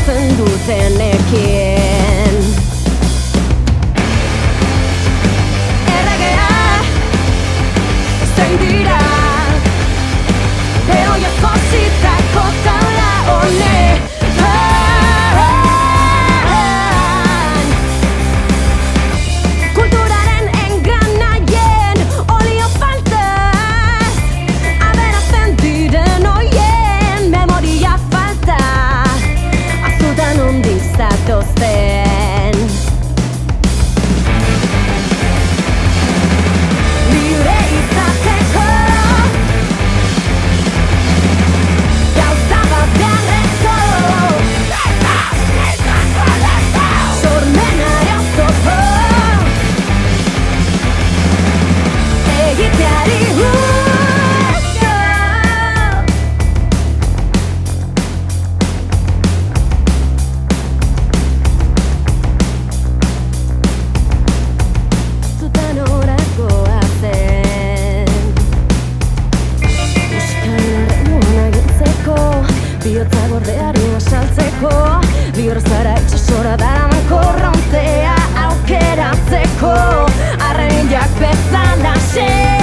hartzen dutenekin. Erregea zein dira Eoia jositako taula honetan. Kulturaren enganaien olio faltaz aberatzen diren oien memoria falta azutan ondiz zatozten. Libre izateko gauza bat beharreko sormenari oztopo egiteari uko. Zutan orakoa zen Euskal Herrian agintzeko, bihotza gordeari asaltzeko, bihor zara itxasora daraman korrontea aukeratzeko, arrainak bezalaxe.